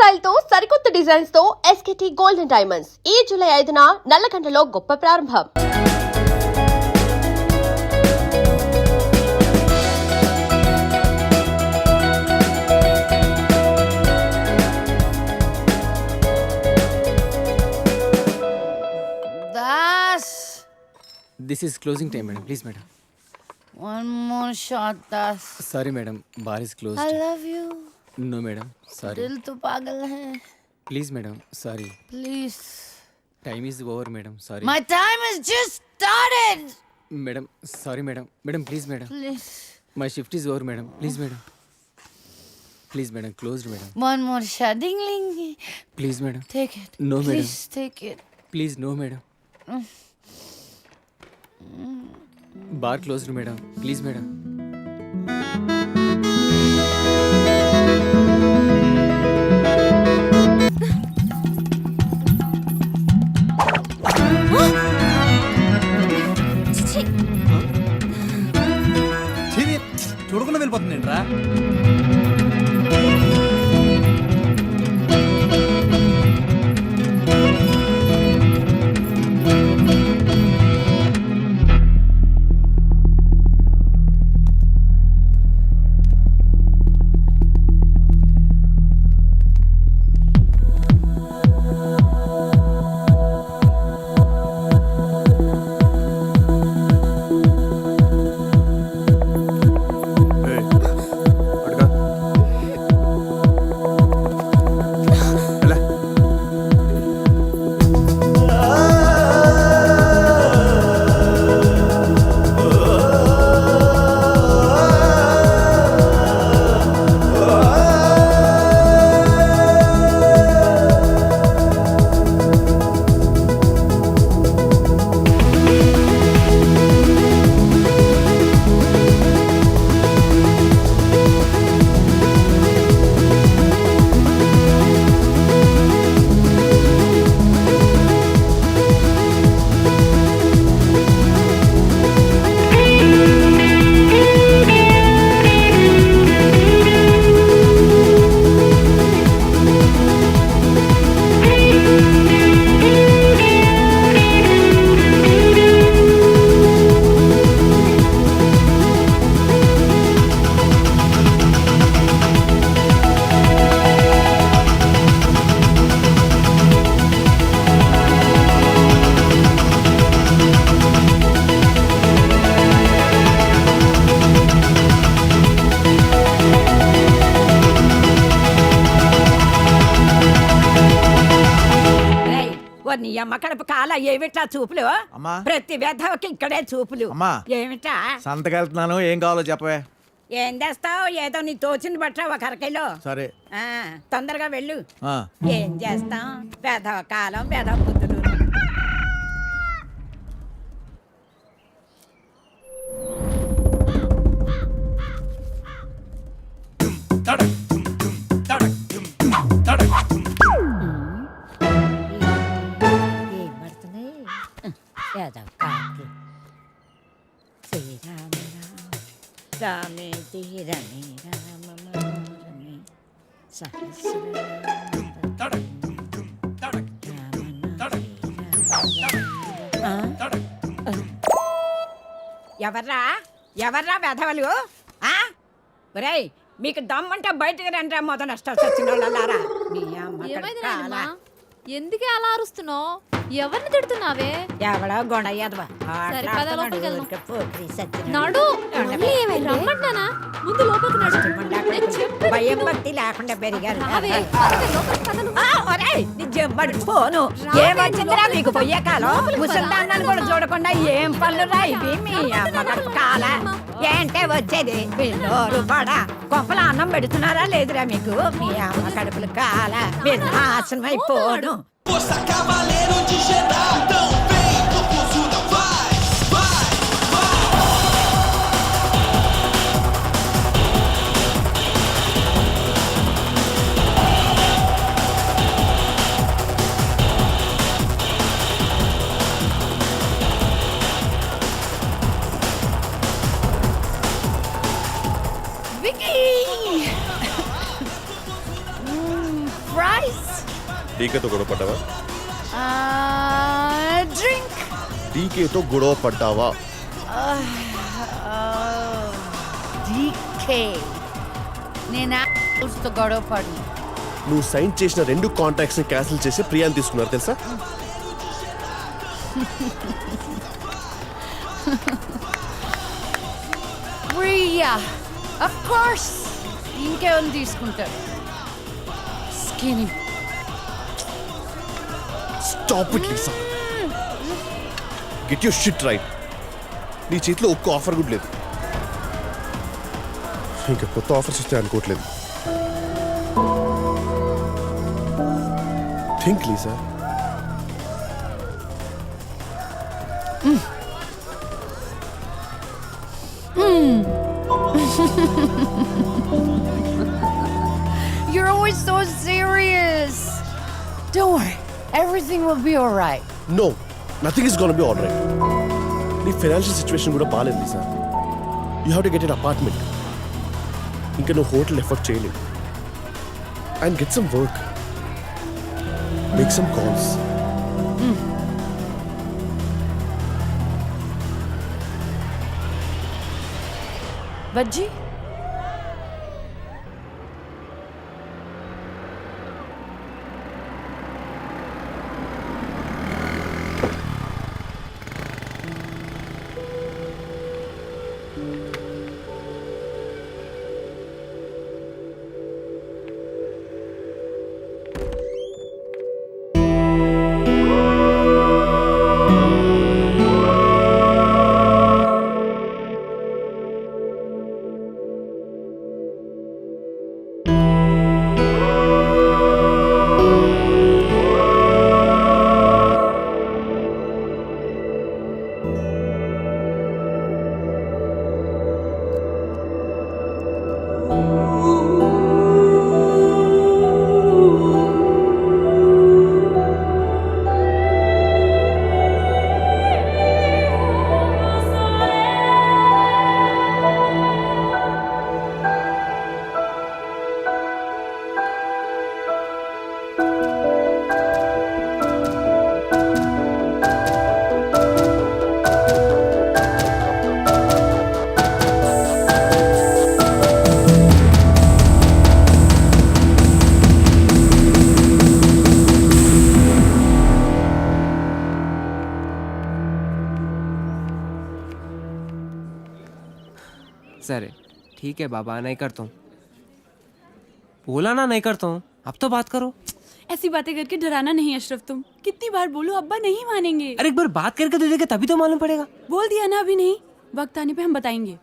Style తో సరికొత్త designs తో ఎస్కేటీ గోల్డెన్ డైమండ్స్ ఈ జూలై 5న నల్లకంటలో గొప్ప ప్రారంభం. This is closing time, madam. Please, madam. One more shot, Das. Sorry, madam. Bar is closed. I love you. No, madam. Sorry. दिल तो पागल है. Please, madam. Sorry. Please. Time is over, madam. Sorry. My time has just started. Madam, sorry, madam. Madam, please, madam. Please. My shift is over, madam. Please, madam. Please, madam. Closed, madam. One more shot. Ding, ding. Please, madam. Take it. No, madam. Please take it. Please, no, madam. Bar closed, madam. Please, madam. చూడకుండా వెళ్ళిపోతుంది ఏంట్రా? నీ అమ్మ కడుపు కాల ఏమిటా చూపులు? ప్రతి వేధవకి ఇక్కడే చూపులు. ఏమిటా సంతకెళ్తున్నాను, ఏం కావాలో చెప్పవే. ఏం చేస్తావు? ఏదో నీ తోచింది బట్ట ఒక అరకిలో. సరే తొందరగా వెళ్ళు. ఏం చేస్తాం? వేధవ కాలం, వేధవ బుద్ధులు. ఎవర్రా ఎవర్రా వెధవలు? ఒరేయ్, మీకు దమ్మంటే బయటకు రండి. మొదలు నష్టాలు వచ్చిన వాళ్ళారా? ఎందుకే అలా అరుస్తున్నావు? ఎవరిని తిడుతున్నావే? ఎవడో గొడయ్యదవా రమ్మంటానా? ముందు లోపలికి నడు. భయం భక్తి లేకుండా పెరిగారు. పోను ఏమొచ్చిందిరా మీకు పోయే కాలం? ముసల్దాన్ని కూడా చూడకుండా ఏం పనులు రా ఇవి? మీ అమ్మ కడుపు కాల ఏంటే వచ్చేది? పిల్లోరు పడా కొంపల అన్నం పెడుతున్నారా లేదురా మీకు? మీ అమ్మ కడుపులు కాల నాశనం అయిపోను. Força Cavaleiro de Jedi, então vem, Tokuzuda, vai, vai, vai. Vicky! డీకేతో గొడవ పడ్డావా? డ్రింక్. డీకేతో గొడవ పడ్డావా? డీకే. నేను తో గొడవ పడి నువ్వు సైన్ చేసిన 2 కాంట్రాక్ట్స్ ని క్యాన్సిల్ చేసి ప్రియాని తీసుకున్నారు తెలుసా? ప్రియా ఆఫ్ కోర్స్ ఇంకేమైనా తీసుకుంటారు. Skinny. Stop it Lisa. Get your shit right. నీ చేతిలో ఒక్క ఆఫర్ కూడా లేదు. ఇంకా కొత్త ఆఫర్స్ వస్తాయి అనుకోవట్లేదు. Think Lisa. You're always so serious. Don't worry. Everything will be all right. No, nothing is gonna be all right. నీ ఫైనాన్షియల్ సిచ్యువేషన్ కూడా బాగాలేదు Lisa. You have to get an apartment. ఇంకా నువ్వు హోటల్ ఎఫర్ట్ చేయలేవు. And get some work. Make some calls. Bajji? Sir ठीक है बाबा, नहीं करता हूँ. बोला ना नहीं करता हूँ. अब तो बात करो. ऐसी बातें करके डराना नहीं अशरफ. तुम कितनी बार बोलो, अब्बा नहीं मानेंगे. अरे एक बार बात करके तो देखे, तभी तो मालूम पड़ेगा. बोल दिया ना, अभी नहीं, वक्त आने पे हम बताएंगे.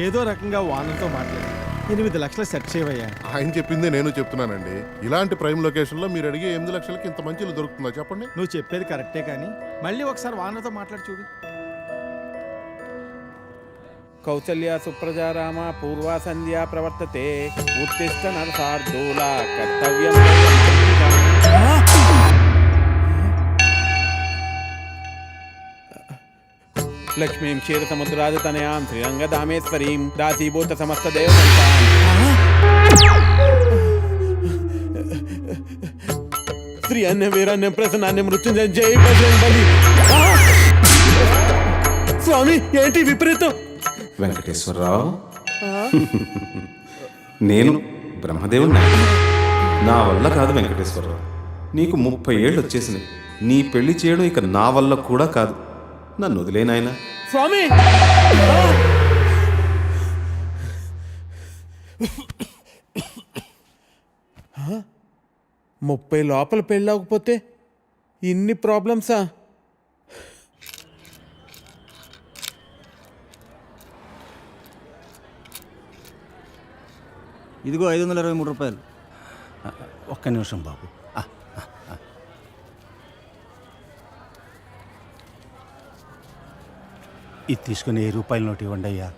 ఏదో రకంగా వానలతో మాట్లాడి 8 లక్షలు సెట్ చేయవయ్యా. ఆయన చెప్పిందే నేను చెప్తున్నానండి. ఇలాంటి ప్రైమ్ లొకేషన్లో మీరు అడిగే 8 లక్షలకి ఇంత మంచి ఇల్లు దొరుకుతుందా చెప్పండి? నువ్వు చెప్పేది కరెక్టే, కానీ మళ్ళీ ఒకసారి వానలతో మాట్లాడి చూడు. కౌసల్య సుప్రజా రామ పూర్వ సంధ్యా ప్రవర్తతే ఉత్తిష్ట నరసార్దూల కర్తవ్యం. లక్ష్మీం క్షీర సముద్రాదితనయాం శ్రీరంగధామేశ్వరీం దాసీభూత సమస్త దేవతంతాం. శ్రీ అన్య వీరాన్య ప్రసన్నాన్య మృత్యుంజయ జై బజరంగ బలి. స్వామి ఏంటి విపరీతం? వెంకటేశ్వరరావు, నేను బ్రహ్మదేవుని. నా వల్ల కాదు వెంకటేశ్వరరావు. నీకు 30 ఏళ్ళు వచ్చేసినాయి. నీ పెళ్లి చేయడం ఇక నా వల్ల కూడా కాదు. నన్ను వదిలేనాయన. స్వామి 30 లోపల పెళ్ళవకపోతే ఇన్ని ప్రాబ్లమ్సా? ఇదిగో 523 రూపాయలు. ఒక్క నిమిషం బాబు. ఇది తీసుకుని 1000 రూపాయల నోటు ఇవ్వండి అయ్యా.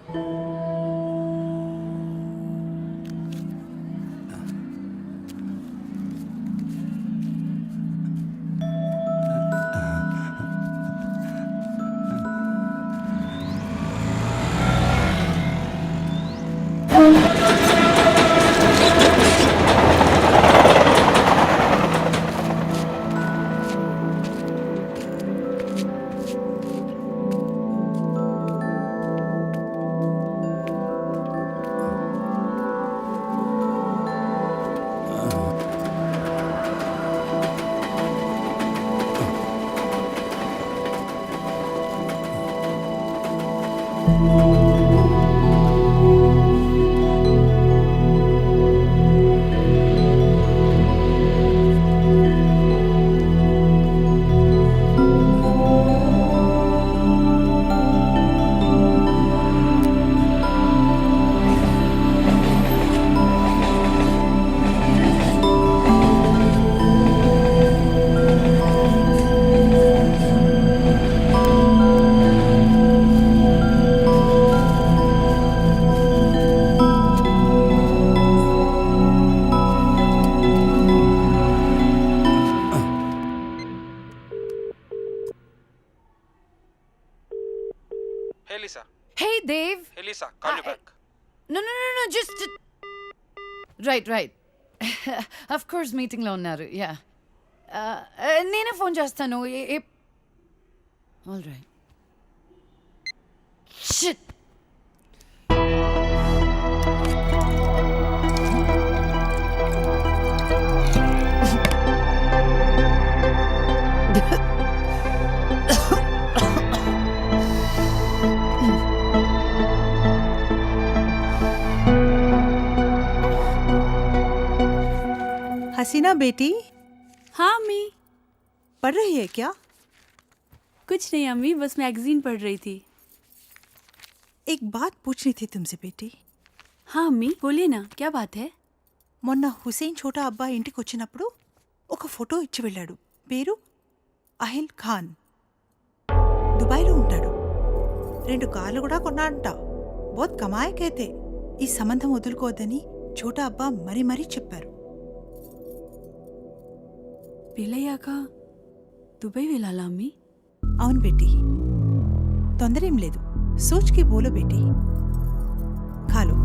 No, just... Right. Of course, మీటింగ్లో ఉన్నారు, యా. నేనే ఫోన్ చేస్తాను. All right. షిట్. हसीना बेटी, हाँ अम्मी। पढ़ रही है क्या? कुछ नहीं अम्मी, बस मैगजीन पढ़ रही थी। एक बात पूछनी थी तुमसे बेटी. हाँ अम्मी बोलिए ना, क्या बात है? మొన్న హుసేన్ ఛోటా అబ్బా ఇంటికి వచ్చినప్పుడు ఒక ఫోటో ఇచ్చి వెళ్ళాడు. పేరు అహిల్ ఖాన్. దుబాయ్లో ఉంటాడు. 2 కార్లు కూడా కొన్నాడంట. బోత్ కమాయకైతే ఈ సంబంధం వదులుకోవద్దని ఛోటా అబ్బా మరీ చెప్పారు. పెళ్ళయ్యాక దుబాయ్ వెళ్ళాలా అమ్మి? అవును బేటీ, తొందరేం లేదు. సోచ్కి బోలో బేటీ. ఖాలో.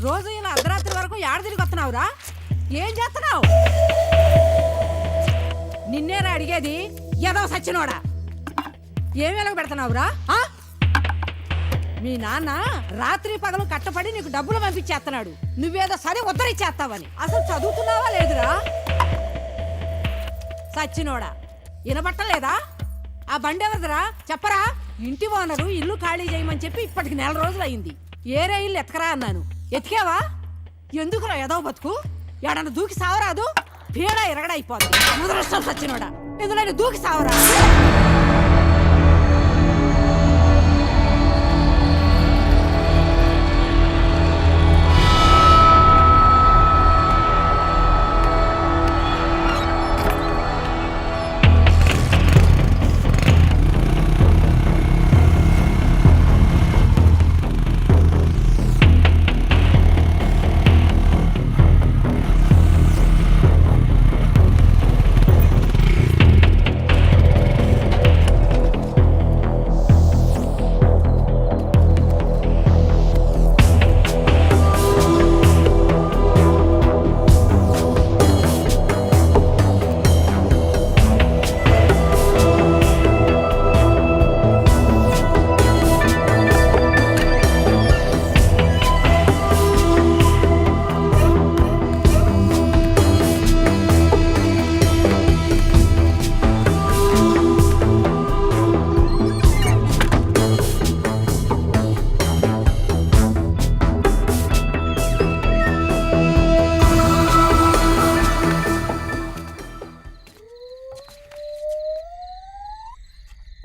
రోజు ఇలా అర్ధరాత్రి వరకు ఏడ తిరిగి వస్తున్నావురా? ఏం చేస్తున్నావు? నిన్నేరా అడిగేది, ఏదో సచ్చినోడా. ఏం వెలగ పెడుతున్నావురా? మీ నాన్న రాత్రి పగలు కట్టపడి నీకు డబ్బులు పంపించేస్తున్నాడు. నువ్వేదో సరే ఉత్తరిచ్చేస్తావని. అసలు చదువుతున్నావా లేదురా? సచ్చినోడా, వినబట్టలేదా? ఆ బండి ఎవరిదిరా చెప్పరా? ఇంటి ఓనరు ఇల్లు ఖాళీ చేయమని చెప్పి ఇప్పటికి 4 రోజులు అయింది. ఏరే ఇల్లు ఎతకరా అన్నాను. ఎతికావా? ఎందుకురా ఏదో బతుకు? ఎడన్నా దూకి సావరాదు? పీడ ఎరగడైపోద్ది. ముదరష్టం సచ్చినోడా, ఎందులో దూకి సావరా?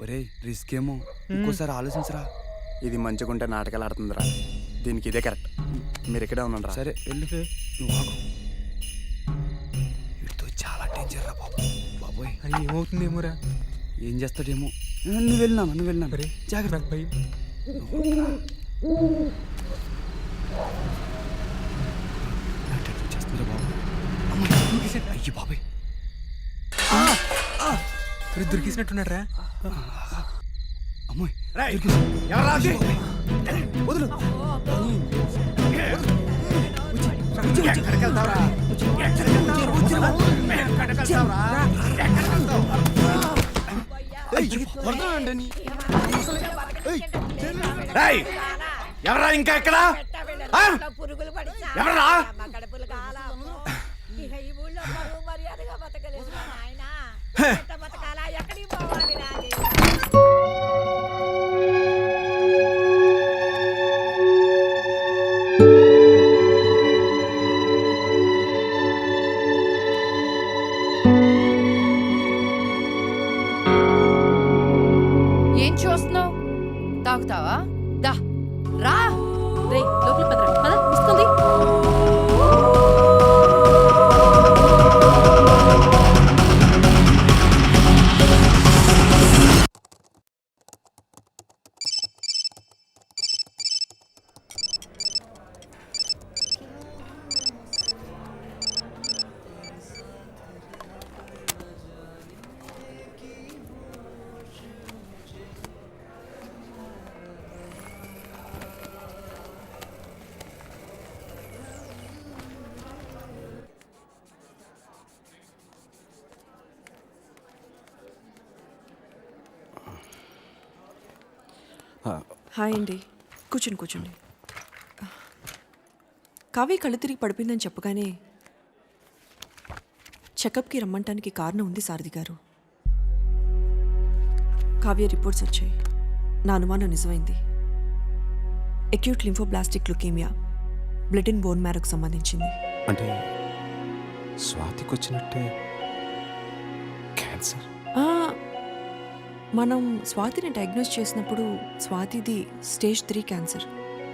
ఒరే రిస్క్ ఏమో, ఇంకోసారి ఆలోచించరా. ఇది మంచిగుంటే నాటకాలు ఆడుతుందిరా. దీనికి ఇదే కరెక్ట్. మీరు ఇక్కడే ఉన్నారా? సరే వెళ్ళు, నువ్వు ఆగు. వీటితో చాలా డేంజర్ రా బాబు. బాబోయ్ అది ఏమవుతుందేమోరా. ఏం చేస్తాడేమో. నువ్వు వెళ్ళినా జాగ్రత్త. భయం చేస్తుందిరా బాబు. అయ్యి బాబాయ్, దొరికిసినట్టున్నారా? అమ్మాయి వదులు. ఎవరా ఇంకా ఎక్కడ? పురుగులు పడి ఎవరా? కడుపులు కాలా. ఇక ఈ ఊళ్ళో పరువు మర్యాదగా బతకలేదు నాయనా. బతకాలా? ఎక్కడికి పోవాలి రాజీ? ఏం చూస్తున్నావు? తాగుతావా దా రా లోపల పదరా పద వస్తుంది హాయ్ అండి, కూర్చోండి. కావ్య కళ్ళు తిరిగి పడిపోయిందని చెప్పగానే చెకప్కి రమ్మంటానికి కారణం ఉంది సారథి గారు. కావ్య రిపోర్ట్స్ వచ్చాయి. నా అనుమానం నిజమైంది. Acute lymphoblastic leukaemia, blood and bone మ్యారోకు సంబంధించింది. అంటే స్వాతికి వచ్చినట్టే క్యాన్సర్. మనం స్వాతిని డయాగ్నోస్ చేసినప్పుడు స్వాతిది స్టేజ్ 3 క్యాన్సర్.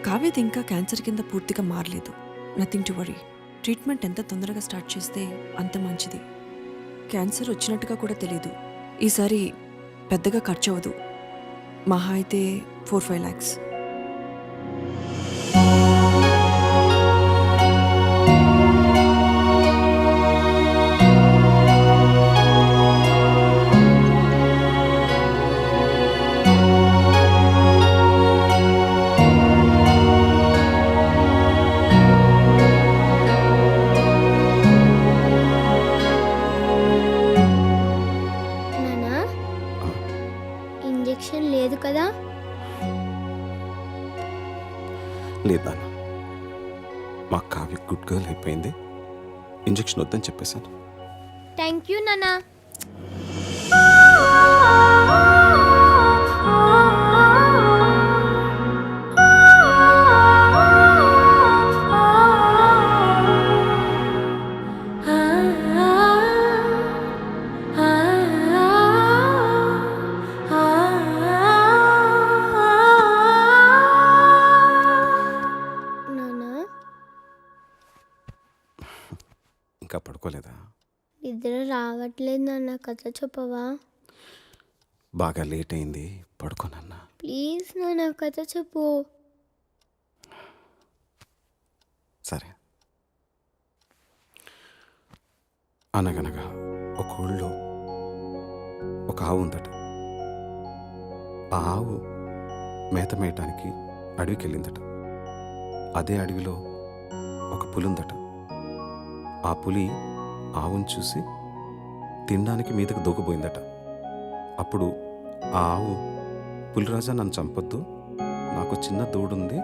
కావ్యది ఇంకా క్యాన్సర్ కింద పూర్తిగా మారలేదు. Nothing to worry. ట్రీట్మెంట్ ఎంత తొందరగా స్టార్ట్ చేస్తే అంత మంచిది. క్యాన్సర్ వచ్చినట్టుగా కూడా తెలియదు. ఈసారి పెద్దగా ఖర్చు అవ్వదు. మహా అయితే 4-5 lakhs. ఇంజెక్షన్ లేదు కదా? లేదు నాన్న, మా కావ్య గుడ్ గర్ల్ అయిపోయింది. ఇంజెక్షన్ వద్దని చెప్పేశాను. థ్యాంక్ యూ నానా. ఇంకా పడుకోలేదా? నిద్ర రావట్లేదు నాన్న, కథ చెప్పవా? బాగా లేట్ అయింది, పడుకోనన్నా. ప్లీజ్ నాన్న, కథ చెప్పు. సరే. అనగనగా ఒక ఊళ్ళో ఒక ఆవు ఉందట. ఆ ఆవు మేత మేయటానికి అడవికి వెళ్ళిందట. అదే అడవిలో ఒక పులి ఉందట. ఆ పులి ఆవును చూసి తినడానికి మీదకు దూకపోయిందట. అప్పుడు ఆ ఆవు, పులిరాజా నన్ను చంపొద్దు, నాకు చిన్న దూడుంది,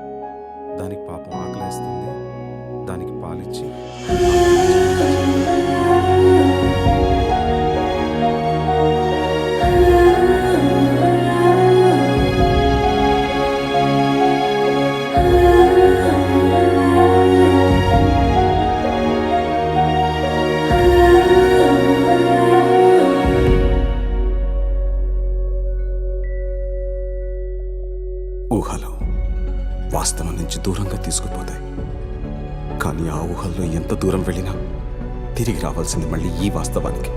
దానికి పాపం ఆకలేస్తుంది, దానికి పాలిచ్చి ఊహలు వాస్తవం నుంచి దూరంగా తీసుకుపోతాయి. కానీ ఆ ఊహల్లో ఎంత దూరం వెళ్ళినా తిరిగి రావాల్సింది మళ్ళీ ఈ వాస్తవానికి.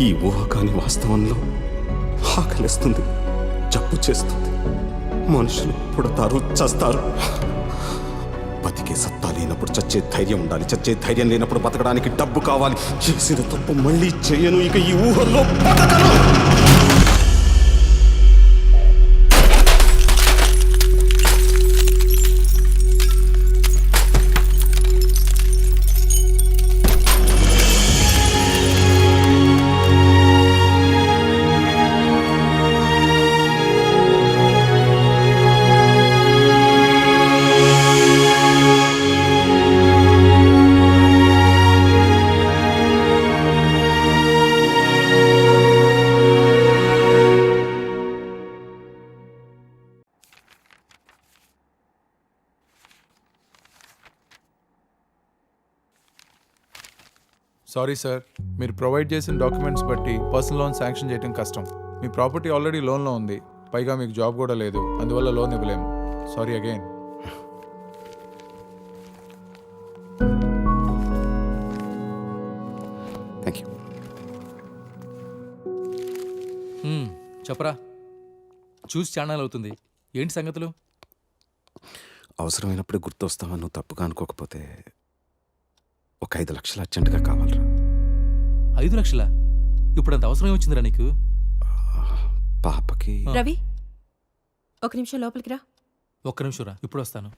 ఈ ఊహ కాని వాస్తవంలో ఆకలిస్తుంది, జబ్బు చేస్తుంది, మనుషులు పుడతారు, చస్తారు. బతికే సత్తా లేనప్పుడు చచ్చే ధైర్యం ఉండాలి, చచ్చే ధైర్యం లేనప్పుడు బతకడానికి డబ్బు కావాలి. చేసిన తప్పు మళ్ళీ చేయను, ఇక ఈ ఊహల్లో బతకను. సారీ సార్, మీరు ప్రొవైడ్ చేసిన డాక్యుమెంట్స్ బట్టి పర్సనల్ లోన్ శాంక్షన్ చేయడం కష్టం. మీ ప్రాపర్టీ ఆల్రెడీ లోన్లో ఉంది. పైగా మీకు జాబ్ కూడా లేదు, అందువల్ల లోన్ ఇవ్వలేము. Sorry again. Thank you. చెప్పరా, చూసి ఛానల్ అవుతుంది. ఏంటి సంగతులు? అవసరమైనప్పుడు గుర్తొస్తామని నువ్వు తప్పుగా అనుకోకపోతే ఒక 5 లక్షలు అర్జెంటుగా కావాలరా. 5 లక్షలా? ఇప్పుడు అంత అవసరం వచ్చిందిరా నీకు? పాపకి రవి, ఒక నిమిషం లోపలికి రా. ఒక్క నిమిషం రా, ఇప్పుడు వస్తాను.